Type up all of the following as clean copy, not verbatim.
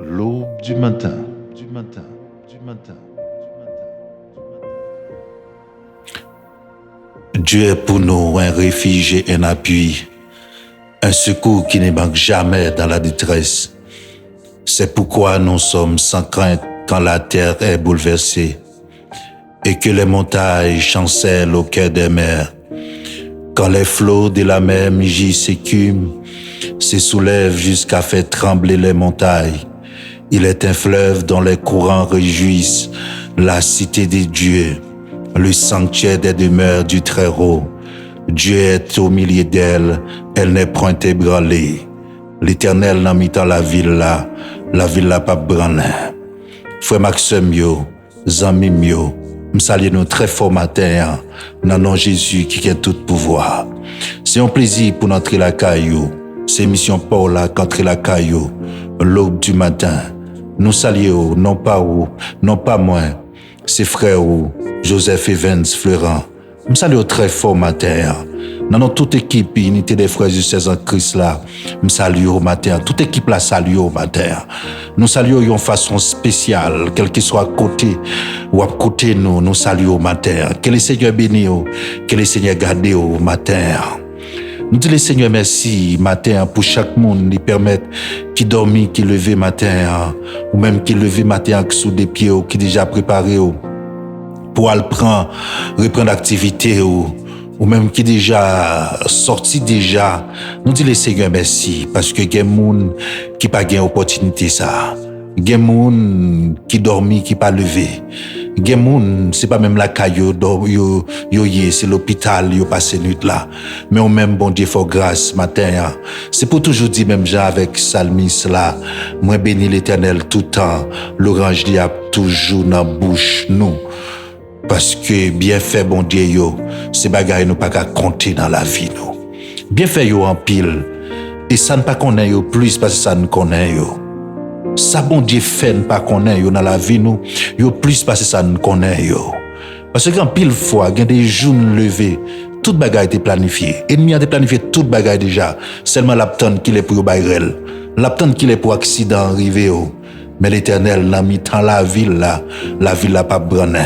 L'aube du matin, du matin, du matin. Dieu est pour nous un refuge et un appui, un secours qui ne manque jamais dans la détresse. C'est pourquoi nous sommes sans crainte quand la terre est bouleversée et que les montagnes chancellent au cœur des mers. Quand les flots de la mer mugissent s'écument, se soulèvent jusqu'à faire trembler les montagnes. Il est un fleuve dont les courants réjouissent la cité des dieux, le sanctuaire des demeures du Très-Haut. Dieu est au milieu d'elle, elle n'est point ébranlée. L'Éternel n'a mis dans la ville là pas branlée. Frère Maxime yo, zami yo, m'salue nous très fort matin, dans nom Jésus qui a tout pouvoir. C'est un plaisir pour entrer la caillou. C'est mission Paul là qu'entrer la caillou, l'aube du matin. Nous saluons, non pas ou, non pas moins, ses frères ou, Joseph Evans Florent. Nous saluons très fort matin. Dans toute équipe, unité des frères et sœurs en Christ là, nous saluons au matin. Toute équipe là salue au matin. Nous saluons de façon spéciale, quel qu'il soit à côté ou à côté nous saluons au matin. Que le Seigneur bénisse, que le Seigneur garde au matin. Nous disons le Seigneur merci matin pour chaque monde qui permet qui dormit, qui levé matin ou même qui levé matin sous des pieds ou qui déjà préparé pour aller reprendre l'activité ou même qui déjà sorti déjà. Nous disons le Seigneur merci parce que il y a des gens qui pas gain opportunité ça. Il y a des gens qui dormi qui pas levé. Il y a des gens c'est pas même la caillou c'est l'hôpital yo passé nuit là. Mais on même bon Dieu faut grâce matin. C'est pour toujours dire même Jean avec Salmis là, moi béni l'Éternel tout temps, l'orange li a toujours dans bouche nous. Parce que bien fait bon Dieu yo, ces bagages nous pas qu'à compter dans la vie nous. Bien fait yo en pile et ça ne pas connaît yo plus parce que ça ne connaît yo. Ça bon Dieu fait ne pas connaît yo dans la vie nous, yo plus parce que ça ne connaît yo. Parce que en pile fois, il y a des jours levés, toute bagaille était planifiée. Ennemi a planifié toute bagaille déjà, seulement l'aptane qui est pour bayrel, l'aptane qui est pour accident arrivé. Mais l'Éternel n'a mis dans la ville là pas branné.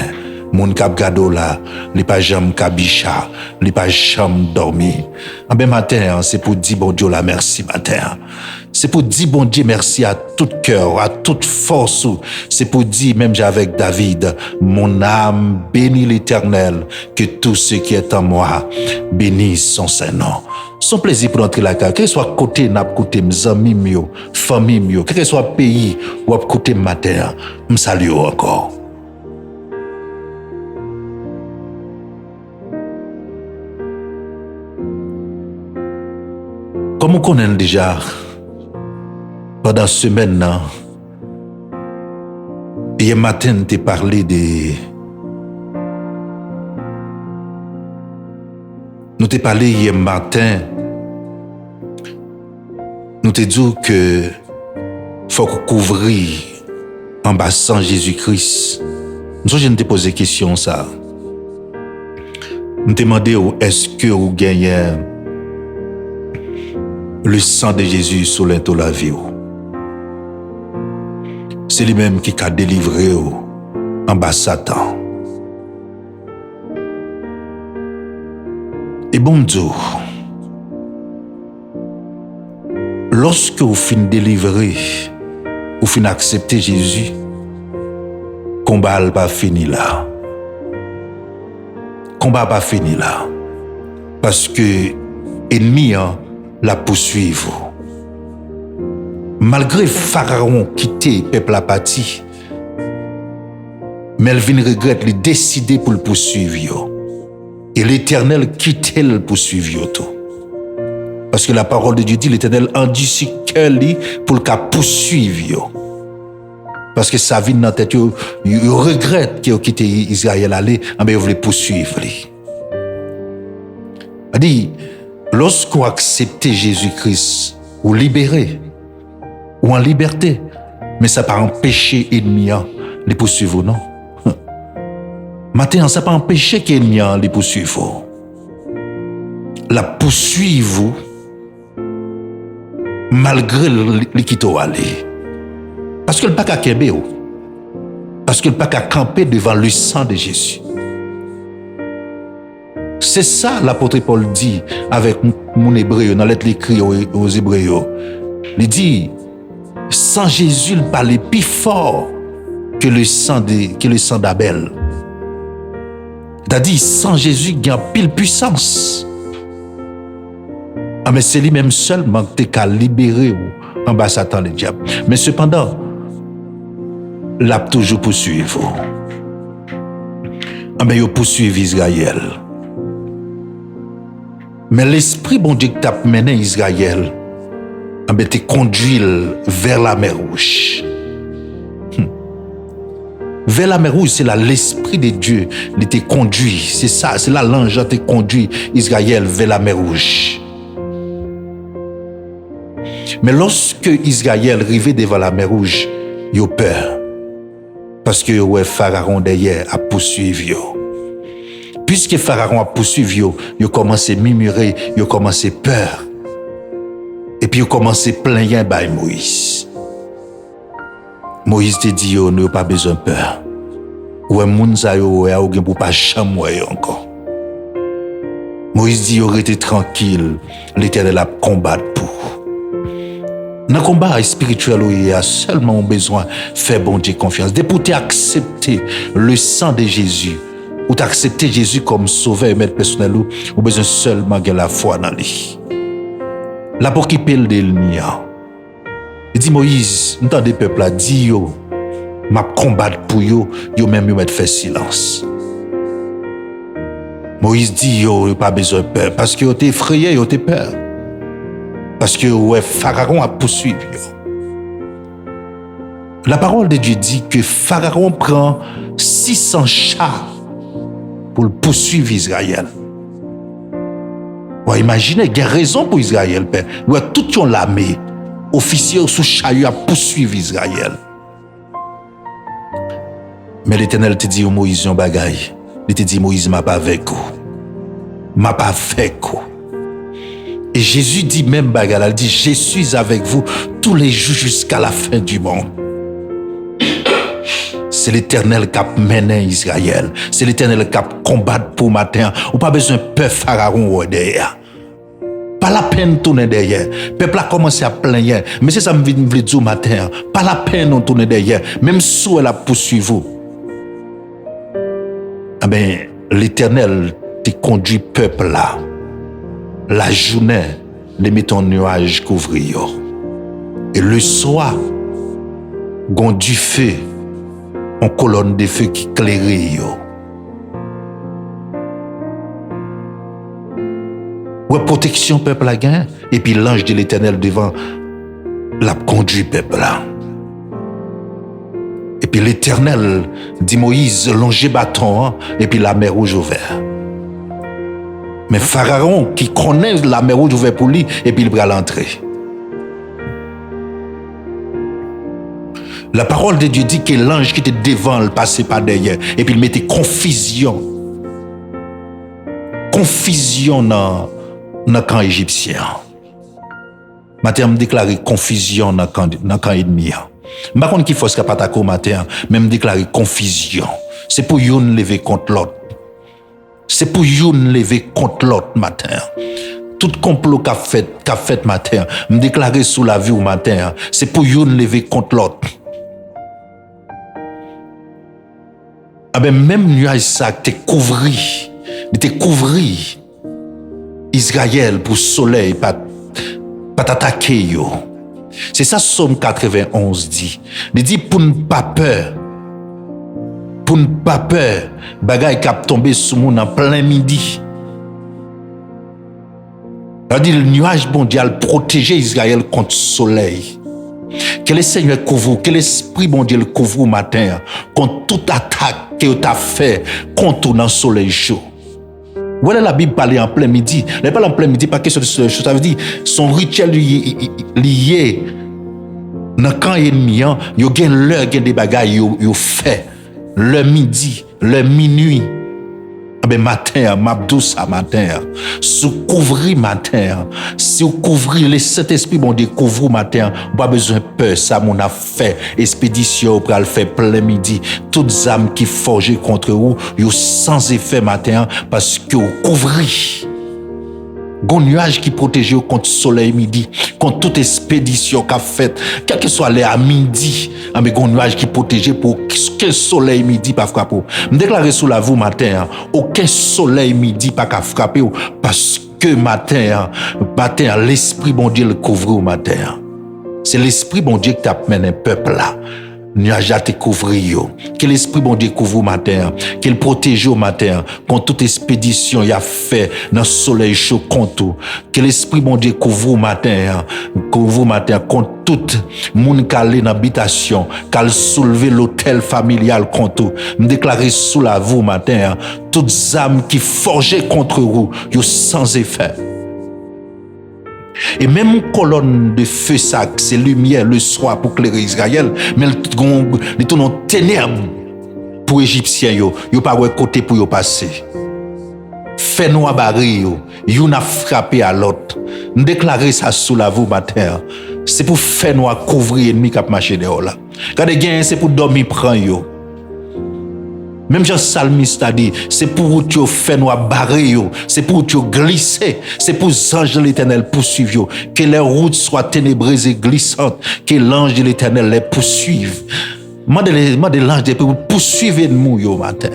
Moun kap gado là, li pas jam kabicha, li pas jam dormi. En ben matin, c'est pour dire bon Dieu la merci matin. C'est pour dire bon Dieu merci à tout cœur, à toute force. C'est pour dire même avec David, mon âme bénit l'Éternel, que tout ce qui est en moi bénisse son Saint-Nom. Son plaisir pour entrer la carte, quel soit côté n'a côté mes amis mio, famille mio, quel soit pays ou côté matin, me salue encore. Comme on connaît déjà, pendant ce semaine, hier matin, tu parlé de. Nous t'ai parlé hier matin, nous t'ai dit que faut couvrir en bassin Jésus-Christ. Nous je t'ai posé question ça. Nous t'ai demandé est-ce que vous gagnez le sang de Jésus sur l'into la vie. C'est lui-même qui a délivré en bas Satan. Et bon Dieu, lorsque vous finissez délivrer, vous finissez accepter Jésus, le combat n'est pas fini là. Le combat n'est pas fini là. Parce que l'ennemi la poursuivre. Malgré Pharaon quitter le peuple apathique, Melvin regrette, il décidé pour le poursuivre. Et l'Éternel quitte le poursuivre tout. Parce que la parole de Dieu dit, l'Éternel endurcit cœur pour le poursuivre. Parce que sa vie dans la tête, il regrette qu'il a quitté Israël aller, mais il voulait poursuivre. Il dit, lorsqu'on accepte Jésus-Christ, ou libéré, ou en liberté, mais ça pas empêcher l'ennemi de poursuivre, non? Maintenant, ça pas empêcher que l'ennemi de poursuivre. La poursuivre, malgré l'équité aller. Parce que le pas qu'à kembe ou. Parce que le pas qu'à camper devant le sang de Jésus. C'est ça l'apôtre Paul dit avec mon hébreu, dans lettre écrite aux Hébreux. Il dit, sans Jésus, il parlait plus fort que le sang d'Abel. C'est-à-dire, sans Jésus, il y a pile puissance. Ah, mais c'est lui-même seulement qui a libéré en bas Satan le diable. Mais cependant, l'a toujours poursuivi. Ah, mais il poursuivi Israël. Mais l'esprit bon Dieu qui t'a mené Israël, ah, mais te conduit vers la mer Rouge. Vers la mer Rouge, c'est là l'esprit de Dieu qui te conduit. C'est ça, c'est là l'ange qui te conduit Israël vers la mer Rouge. Mais lorsque Israël arrivait devant la mer Rouge, il a peur. Parce que ouais, Pharaon derrière a poursuivi. Puisque Pharaon a poursuivi, il a commencé à murmurer, il a commencé peur. Et puis il a commencé à plaindre par Moïse. Moïse te dit, nous n'avons pas besoin de peur. Ouais, mounza yo, ya ou gen pour pas chamouer encore. Moïse dit, restez tranquille, l'Éternel a combattre pour. Dans le combat spirituel, il y a seulement besoin de faire bon Dieu confiance. Dès pour accepter le sang de Jésus, ou t'accepter Jésus comme sauveur et maître personnel, ou besoin seulement de la foi dans lui. Là pour qui pèle de l'nia. Il dit Moïse, nous des peuples là, dit yo, m'a combattre pour yo, yo même yo mettre faire silence. Moïse dit yo pas besoin de peur, parce que yo t'es effrayé, yo t'es peur. Parce que ouais, Pharaon a poursuivi. La parole de Dieu dit que Pharaon prend 600 chars pour poursuivre Israël. Ouais, imaginez, il y a raison pour Israël, père. Ouais, tout l'armée, officiers sous chariot à poursuivre Israël. Mais l'Éternel te dit au Moïse un bagaille. Il te dit Moïse m'a pas avec vous. M'a pas avec vous. Et Jésus dit même bagarre, il dit, je suis avec vous tous les jours jusqu'à la fin du monde. C'est l'Éternel qui a mené Israël. C'est l'Éternel qui a combattu pour matin. Ou pas besoin de peur Pharaon ou derrière. Pas la peine de tourner derrière. Le peuple a commencé à plaindre. Mais c'est ça que je veux dire matin. Pas la peine de tourner derrière. Même si elle a poursuivi vous. Ah ben, l'Éternel te conduit peuple là. La journée, les met en nuage couvrir. Et le soir, gon du feu, en colonne de feu qui éclairait. Ouais, protection peuple la gain, et puis l'ange de l'Éternel devant la conduit peuple là. Et puis l'Éternel dit Moïse, longez bâton, hein, et puis la mer rouge ouverte. Mais Pharaon, qui connaît la mer rouge ouverte pour lui, et puis il va l'entrer. La parole de Dieu dit que l'ange qui était devant, il passait par derrière, et puis il mettait confusion. Confusion dans le camp égyptien. Matin, je déclare confusion dans le camp ennemi. Je ne sais pas qui faut se capter matin, mais je déclare confusion. C'est pour yon lever contre l'autre. C'est pour yon lever contre l'autre matin. Tout complot qu'a fait matin, me déclarer sous la vie au matin, c'est pour yon lever contre l'autre. Ah ben même nuage ça te couvri, Israël pour soleil pas t'attaquer yo. C'est ça Somme 91 dit. Il dit pour ne pas peur. Pour ne pas peur, bagay cap tomber sous moun en plein midi. C'est-à-dire le nuage mondial protéger Israël contre le soleil. Que le Seigneur couvre, que l'Esprit mondial couvre au matin contre toute attaque que tu as fait contre le soleil chaud. Voilà la Bible parle en plein midi. Elle parle en plein midi, pas question de soleil chaud. Ça veut dire son rituel lié dans le camp ennemi, il y a l'heure, il y a des bagailles, il fait. Le midi, le minuit, Ben matin, m'abdou ça matin. Si vous couvrez matin, si vous couvrez le Saint-Esprit, bon Dieu, couvre matin, pas besoin de peur, ça mon a fait. Expédition, pour le faire plein midi. Toutes âmes qui forgent contre vous, vous sans effet matin, parce que vous couvrez. Gon nuage qui protège contre soleil midi, contre toute expédition qu'a faite, quel que soit l'heure à midi, mais gon nuage qui protège pour qu'un soleil midi pas frapper. Me déclarer sous la vous matin, aucun soleil midi pas qu'à frapper parce que matin, l'esprit bon Dieu le couvre au matin. C'est l'esprit bon Dieu qui t'a mené un peuple là. Nuage à te couvrir. Que l'esprit bon Dieu couvre au matin. Qu'il protège au matin. Contre toute expédition y a fait dans le soleil chaud contre. Que l'esprit bon Dieu couvre au matin. Couvre au matin contre tout monde qui allé dans l'habitation. Qui a soulevé l'hôtel familial contre. Me déclarer sous la vous matin. Toutes âmes qui forgent contre vous. Yo sans effet. Et même une colonne de feu, ça, c'est lumière le soir pour éclairer Israël, mais il tourne en ténèbres pour les Égyptiens, yo pas de côté pour yo passer. Fait noir barré, yo n'a frappé à l'autre. Nous déclarer ça sous la vous matin. C'est pour faire noir couvrir l'ennemi qui a marché dehors là. Regardez gain, c'est pour dormir prend yo. Même Jean Salmiste a dit, c'est pour que tu fais noir barré, c'est pour que tu glisser, c'est pour les anges de l'Éternel poursuivent, que les routes soient ténébreuses et glissantes, que l'ange de l'Éternel les poursuive. Moi de l'ange de pour poursuivre nous au matin.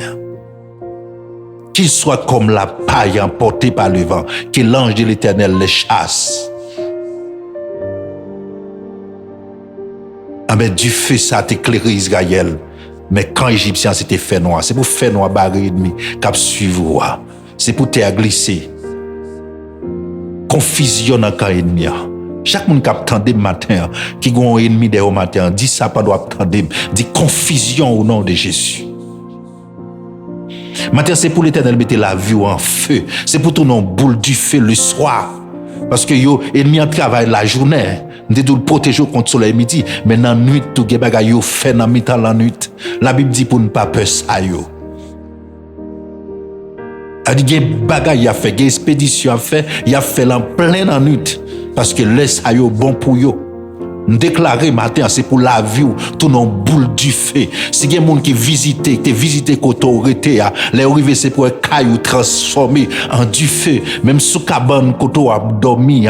Qu'il soit comme la paille emportée par le vent, que l'ange de l'Éternel les chasse. Mais du feu ça t'éclaire Israël. Mais quand Égyptien c'était fait noir, c'est pour faire noir barré ennemi, cap suivre. C'est pour te glisser. Confusion dans camp ennemi. Chaque monde qui attendait matin, qui a un ennemi dehors matin, dit ça pas doit attendre, dit confusion au nom de Jésus. Matin c'est pour l'Éternel mettre la vie en feu, c'est pour tourner en boule du feu le soir. Parce que yo ennemi en travail la journée. Nous devons protéger contre le soleil midi, mais dans la nuit, tout le bagage yo fait dans mi-temps la nuit. La Bible dit pour ne pas peur ça yo. A dit que bagage y a fait, expédition a fait, y a fait en plein la nuit parce que laisse ça yo bon pour yo. Nous déclarer matin c'est pour la vie tout non boule du feu. Si il y a des gens qui visité côté autorité les arrivés c'est pour caillou transformé en du feu même sous cabane côté dormi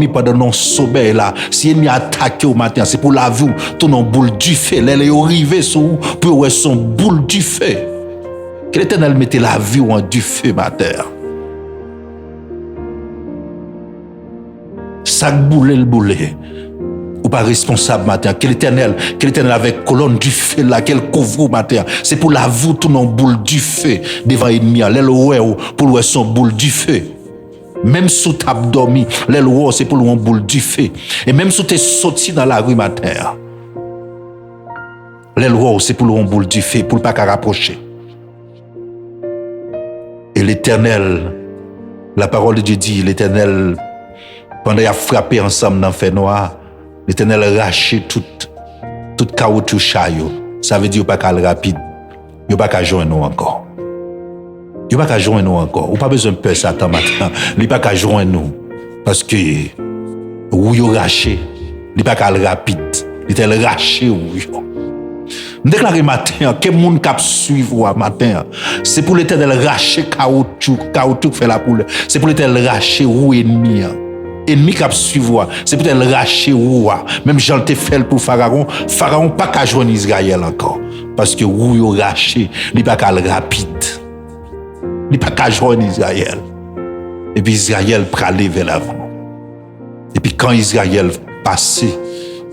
pendant non sommeil là si il y a attaqué au matin c'est pour la vie tout non boule du feu les arrivés sous pour son boule du feu. Que l'Éternel mette la vie en du feu matin. Sac boulet le boulet. Ou pas responsable matin, que l'Éternel avec colonne du feu là, qu'elle couvre matin, c'est pour la vous tout non boule du feu devant l'ennemi, l'aile pour louer son boule du feu. Même sous t'as dormi, l'aile c'est pour louer boule du feu. Et même sous t'es sorti dans la rue matin, l'aile c'est pour louer boule du feu, pour pas qu'à rapprocher. Et l'Éternel, la parole de Dieu dit, l'Éternel, pendant qu'il a frappé ensemble dans le feu noir, l'Éternel a raché tout caoutchouc chayo. Ça veut dire qu'il n'y a pas qu'à rapide. Il n'y a pas qu'à joindre nous encore. Il n'y a pas qu'à joindre nous encore. Ou pas besoin de peur Satan matin. Il n'y a pas qu'à joindre nous. Parce que, où il a raché, il n'y a pas qu'à rapide. L'Éternel a raché où il Je déclare matin, que monde cap suivre matin, c'est pour l'Éternel racher caoutchouc fait la poule. C'est pour l'Éternel racher ou ennemi. Ennemi qui a suivi, c'est peut-être racher ou même Jean te fait pour Pharaon pas qu'à joindre Israël encore parce que ou yo raché, il pas qu'à rapide. Il pas qu'à joindre Israël. Et puis Israël pralé vers l'avant. Et puis quand Israël passé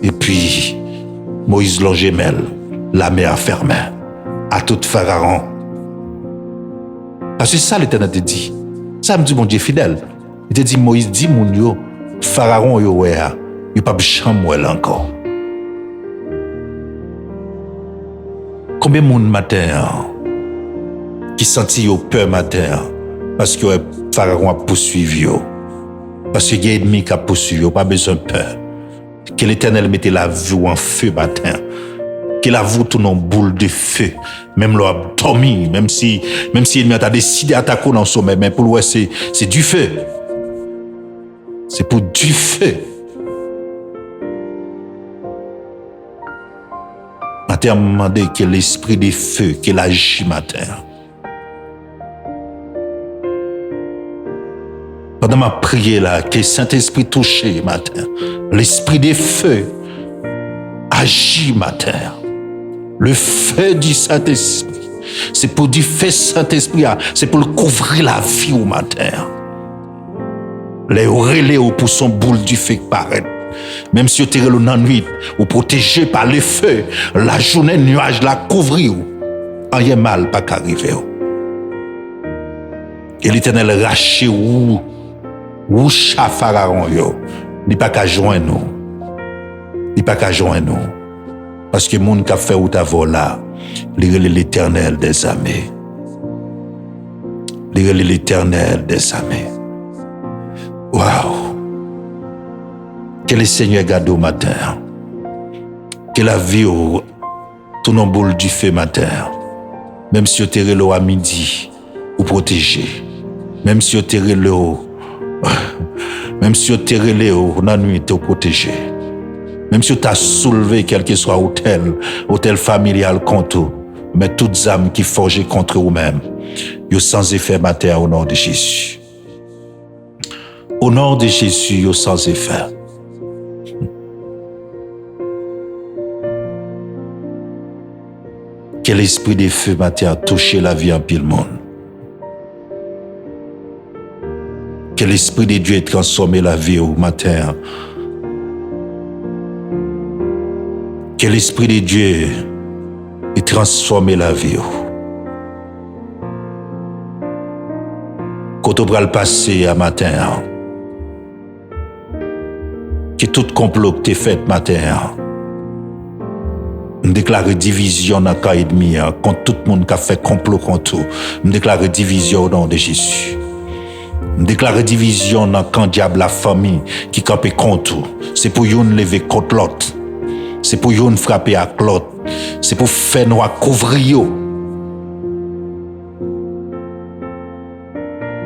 et puis Moïse longemel, la mer fermée à tout Pharaon. Parce que ça l'Éternel te dit. Ça me dit mon Dieu fidèle. Il te dit, Moïse, dit mon yo, Pharaon yo ouais, yo pas chamouel encore. Combien de monde matin qui senti yo peur matin parce que Pharaon a poursuivi yo. Parce que y a ennemi qui a poursuivi yo, pas besoin de peur. Que l'Éternel mette la vie en feu matin. qu'il avoue tout nos boule de feu, même l'abdomen, même si il a décidé d'attaquer dans le sommet, mais pour lui, c'est du feu. C'est pour du feu. Matin, m'a demandé que l'esprit de feu, qu'il agit matin. Pendant ma prière là, que Saint-Esprit touche matin, l'esprit de feu agit matin. Le feu du Saint-Esprit, c'est pour du feu Saint-Esprit, c'est pour le couvrir la vie au matin. Les relais pour son boule du feu paraît. Même si vous êtes dans la nuit, vous protégez par le feu, la journée, nuage la couvrir. Rien mal pas qu'arriver. Et l'Éternel rache ou chafararon yo. Il pas qu'à joindre nous. Il pas qu'à joindre nous. Parce que moun qui a fait ou ta vola, il est l'Éternel des armées. Il est l'Éternel des armées. Waouh! Que le Seigneur garde au matin. Que la vie tout nos boule du feu matin. Même si vous êtes à midi, vous protégez. Même si vous êtes même si vous êtes dans la nuit, vous protégez. Même si vous avez soulevé quel que soit hôtel familial contre vous, mais toutes âmes qui forgent contre vous-même, vous sans effet matin au nom de Jésus. Au nom de Jésus, vous sans effet. Que l'esprit de feu matin a touché la vie en pile monde. Que l'esprit de Dieu ait transformé la vie au matin. Que l'esprit de Dieu ait transformé la vie. Quand on va le passer à matin, que tout complot que tu fait matin, on déclare division dans le cas ennemi, contre tout le monde qui a fait complot contre vous. On déclare division au nom de Jésus. On déclare division dans le camp diable, la famille qui campe contre vous. C'est pour yon lever contre l'autre. C'est pour yon frapper à l'autre. C'est pour faire nous couvrir.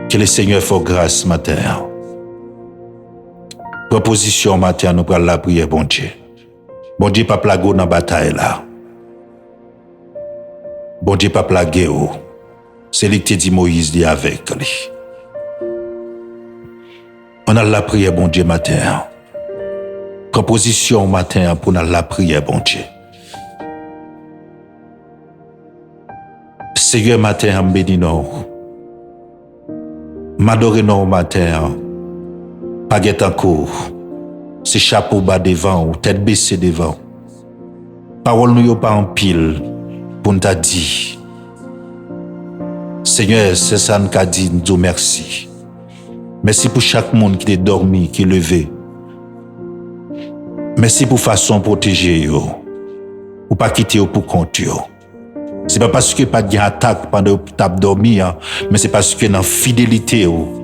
Que le Seigneur fasse grâce ce matin. Proposition matin, nous prenons la prière, bon Dieu. Bon Dieu, pas plaguer dans la bataille là. Bon Dieu, pas plaguer. C'est lui qui dit Moïse dit avec lui. On a la prière, bon Dieu, matin. Proposition matin pour la prière, bon Dieu. Seigneur, matin, béni nous. M'adorer nous matin. Pas guet encore. C'est chapeau bas devant ou tête baissée devant. Parole nous pas en pile pour nous dire. Seigneur, c'est ça nous a dit, nous merci. Merci pour chaque monde qui est dormi, qui est levé. Merci pour façon protéger yo. Ou pas quitter yo pour compte yo. C'est pas parce que pas de attaque pendant que tu as dormi, mais c'est parce que dans fidélité yo.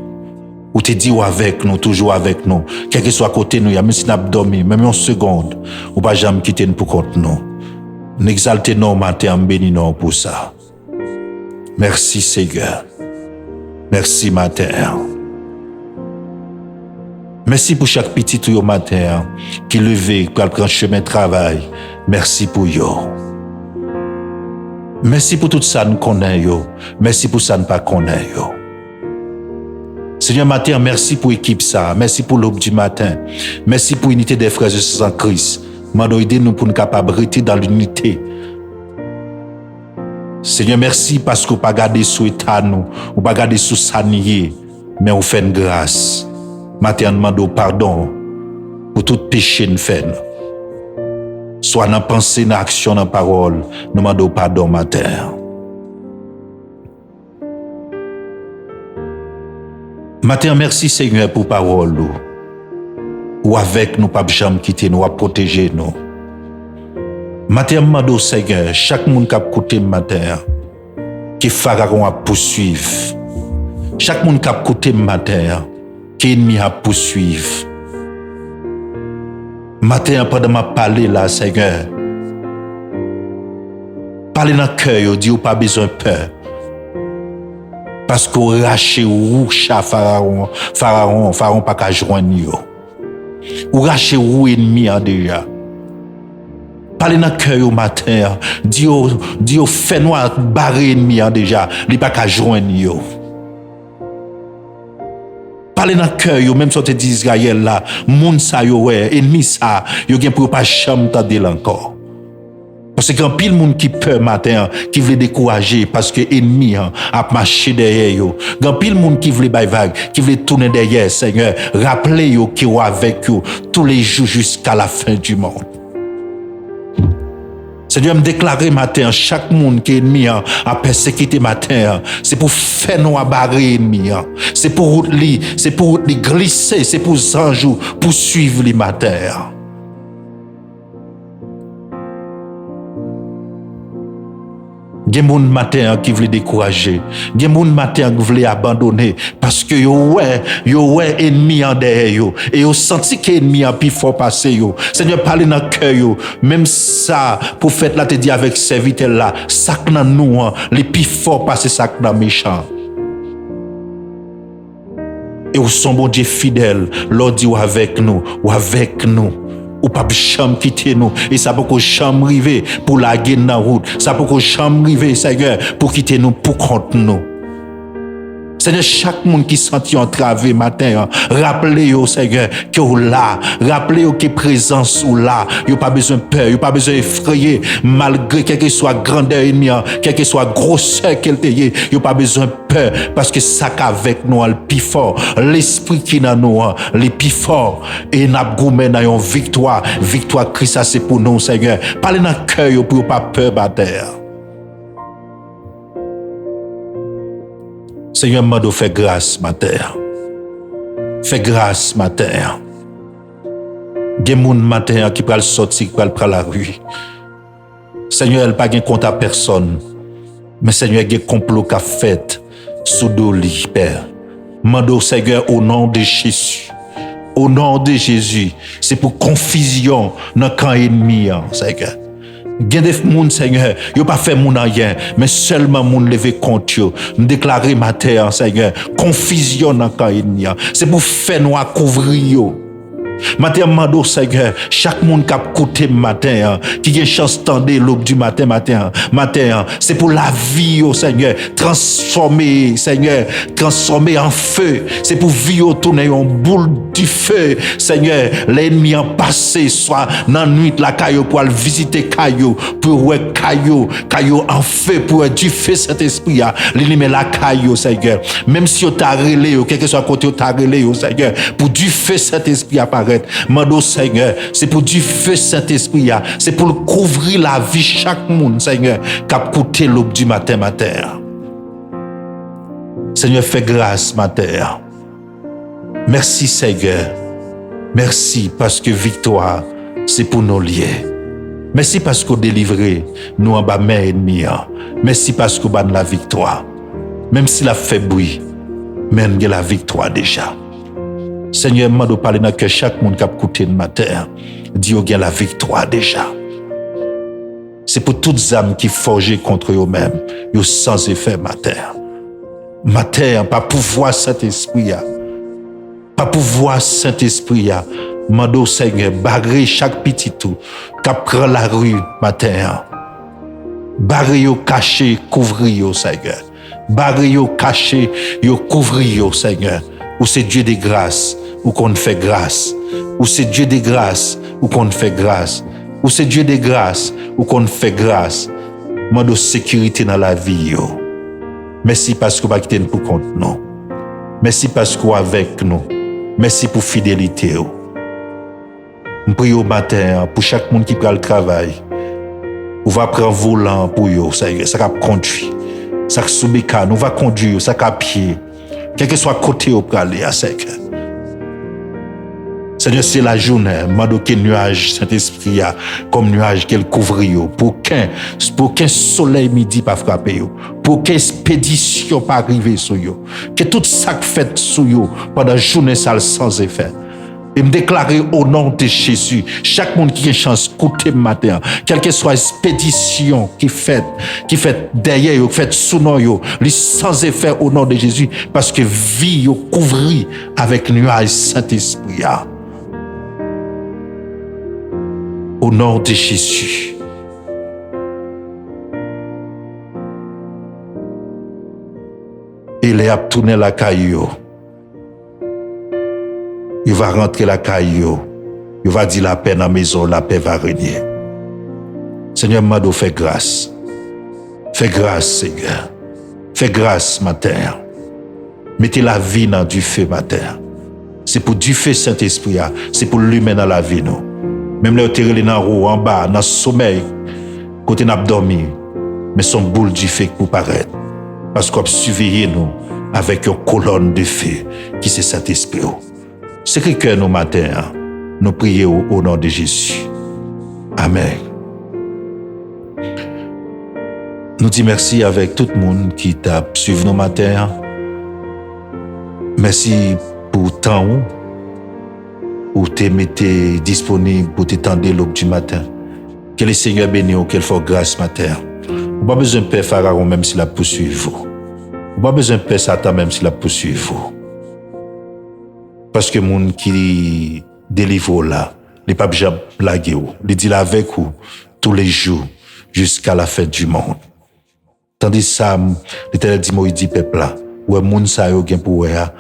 Ou te dit ou avec nous, toujours avec nous. Quel que soit à côté nous, même si nous avons dormi, même une seconde, ou pas jamais quitter nous pour compte nous. N'exaltez nous matin, béni nous pour ça. Merci Seigneur. Merci matin. Merci pour chaque petit tout au matin qui levé, qui prend chemin de travail. Merci pour yo. Merci pour tout ça nous connaît yo. Merci pour ça nous pas connaît yo. Seigneur matin, merci pour l'équipe ça. Merci pour l'aube du matin. Merci pour l'unité des frères et sœurs en Christ. Mando aidez-nous pour nous capables de rester dans l'unité. Seigneur, merci parce que vous pas garder sous état nous, vous pas garder sous sanier, mais vous faites une grâce. Matin, demandons pardon pour tout péché nous fait. Soit dans pensée, dans action, dans parole, nous demandons pardon matin. Matin, merci Seigneur pour parole. Ou avec nous, pas jamais quitter nous, à protéger nous. Matin, demandons Seigneur, chaque monde qui a écouté matin, qui pharaon à poursuivre. Chaque monde qui a écouté matin, qui ennemi à poursuivre. Matin, pendant ma parler là, Seigneur, Parlez dans le cœur, dit ou pas besoin de peur. Parce qu'on rache ou chat Pharaon pas qu'à joindre yo. Ou rache ou ennemi déjà. Parlez dans le cœur au matin, dit ou fait noir barré ennemi déjà, li pas qu'à joindre yo. Parlez dans le cœur, même si tu dis Israël là, moun sa yo ouais, ennemi ça, yo gen pour pas jamais t'entendre encore. Parce que quand pile monde qui peur matin, qui veut décourager parce que ennemi a marché derrière yo. Quand pile monde qui veut bay vague, qui veut tourner derrière Seigneur, rappelez yo qui est avec yo tous les jours jusqu'à la fin du monde. Seigneur, me déclarer matin, chaque monde qui est ennemi a persécuté matin, c'est pour faire nous barrer ennemi. C'est pour lui glisser, c'est pour anjou pour suivre les matin. Gen moun matin qui veut décourager, gen moun matin qui veut abandonner parce que yo ouais ennemi en derrière yo et yo senti que ennemi a plus fort passer yo. Seigneur, parle dans cœur yo, même ça prophète là te dit avec serviteur là, ça que dans nous les plus fort passer ça que dans méchant. Et ou son bon Dieu fidèle, l'or dit ou avec nous. Ou pas jamais quitter nous et ça peut jamais arriver pour la guerre dans route, ça peut jamais arriver Seigneur pour quitter nous pour contre nous. Seigneur, chaque monde qui senti entravé matin, rappelez-vous Seigneur que vous là, rappelez-vous que présence ou là, vous pas besoin de peur, vous pas besoin d'effrayer malgré quelle que soit grandeur ennemi, quelle que soit grosseur qu'elle t'ait, vous pas besoin de peur parce que ça qu'avec nous le plus fort, l'esprit qui dans nous le plus fort et n'a goumé dans une victoire Christ ça c'est pour nous Seigneur. Parlez dans le cœur pour pas peur bataille. Seigneur, m'a fait grâce matin. Fais grâce matin. Gen moun matin qui pral sortir, qui pral la rue. Seigneur, elle pas gen compte à personne. Mais Seigneur, gen complot qu'a fait sous doli, Père. Mando Seigneur au nom de Jésus. Au nom de Jésus, c'est pour confusion dans le camp ennemi, Seigneur. Gen des moun Seigneur, yo pas fait moun rien, mais seulement moun lever contre yo. Me déclarer matin Seigneur, confusion dans camp ennemi. C'est pour faire nous couvrir yo. Matin mando Seigneur, chaque monde qui a écouté matin, qui a chance d'entendre l'aube du matin, c'est pour la vie au Seigneur, transformer Seigneur, transformer en feu. C'est pour vivre tourner en boule du feu, Seigneur. L'ennemi en passé, soit dans la nuit la caillou pour aller visiter caillou, pour ouais caillou en feu, pour du feu cet esprit, l'ennemi la caillou Seigneur. Même si on t'a relé, quel que soit côté on t'a relé au Seigneur, pour du feu cet esprit apparaît. Mando Seigneur, c'est pour du feu Saint-Esprit, c'est pour couvrir la vie chaque monde, Seigneur, qui a coûté l'aube du matin. Seigneur, fais grâce, matin. Merci, Seigneur. Merci parce que victoire, c'est pour nos liés. Merci parce que vous délivrez nous en bas main ennemie. Merci parce que vous avez la victoire. Même si la fait bruit, mais vous avez la victoire déjà. Seigneur, m'a de parler dans que chaque monde qui a écouté le matin, dit qu'il y a la victoire déjà. C'est pour toutes les âmes qui forgent contre eux-mêmes, ils sans effet matin. Matin, pas pouvoir Saint-Esprit, pas pouvoir Saint-Esprit, m'a de Seigneur, barrer chaque petit tout, qui prend la rue matin. Barrer yo caché, couvrir yo Seigneur. Barrer yo caché, yo couvrir yo Seigneur. Ou c'est Dieu de grâce, ou qu'on fait grâce. Ou c'est Dieu de grâce, ou qu'on fait grâce. Ou c'est Dieu de grâce, ou qu'on fait grâce. Moi de sécurité dans la vie yo. Merci parce que vous quittez nous pour compte nous. Merci parce que vous avec nous. Merci pour fidélité yo. Je prie au matin pour chaque monde qui prend le travail. On va prendre volant pour yo, ça va conduire. Ça va soubekan, on va conduire, ça va pied. Quel que soit côté au aller à sec. Seigneur, c'est la journée, mandoké nuage Saint-Esprit comme nuage qu'elle couvre yo pour qu'un soleil midi pas frapper yo, pour qu'une expédition pas arriver sur yo, que tout ça fait sur yo pendant journée ça sans effet. Et me déclarer au nom de Jésus, chaque monde qui a une chance d'écouter matin, quelle que soit l'expédition qui fait derrière, qui fait sous nous, sans effet au nom de Jésus, parce que vie couvrie avec nuage Saint-Esprit. Au nom de Jésus. Il est à tourner la caillou. Il va rentrer la caillou. Il va dire la paix dans la maison, la paix va régner. Seigneur, Mado, fais grâce. Fais grâce, Seigneur. Fais grâce, ma terre. Mettez la vie dans du feu, ma terre. C'est pour du feu, Saint-Esprit. C'est pour l'humain dans la vie, nous. Même les terres dans haut, en bas, dans le sommeil, côté n'a dormi, mais son boule du feu pour paraître. Parce qu'on surveille nous avec une colonne de feu qui c'est Saint-Esprit. C'est que nous matin, nous prions au nom de Jésus. Amen. Nous disons merci avec tout le monde qui t'a suivi nos matins. Merci pour le temps où tu es disponible pour t'étendre l'aube du matin. Que le Seigneur bénisse, qu'il fasse grâce matin. Vous n'avez pas besoin de père Pharaon même s'il a poursuivi vous. Vous n'avez pas besoin de père Satan même s'il a poursuivi vous. Parce que les gens qui délivrent là, ils ne peuvent pas blaguer. Ils disent avec vous tous les jours jusqu'à la fin du monde. Tandis ça, l'Éternel dit, moi, il dit, peuple là, où est moun sa yo gen pour ya,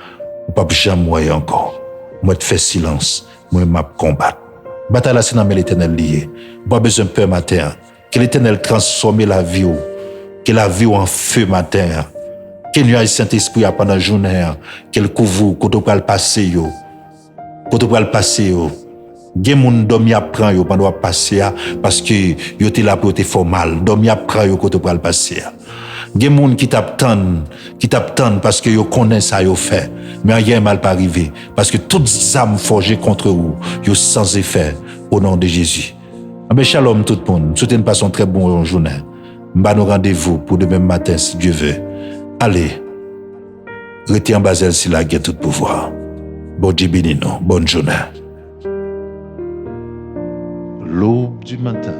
ou pas jamais moi encore. Moi, te fais silence, moi, m'a combattre. Bataille là, c'est dans l'Éternel lié. Pas besoin de peur matin. Que l'Éternel transforme la vie, que la vie en feu matin. Que nuage Saint-Esprit pendant la journée, qu'elle couvre, qu'on doit le passer, qu'on doit le passer. Gen moun dormi apprend yo pendant passer parce que yo te là pour te faire mal. Dormi apprend yo qu'on doit le passer. Gen moun qui t'attendent parce que yo connaît ça yo fait. Mais rien mal pas arrivé parce que toutes âmes forgées contre vous, yo sans effet au nom de Jésus. Mais shalom tout le monde. Souhaitez une passation très bonne journée. M'ba nous rendez-vous pour demain matin si Dieu veut. Allez, restez en Basel si la guerre tout pouvoir. Bon Dieu béni nous. Bonne journée. L'aube du matin.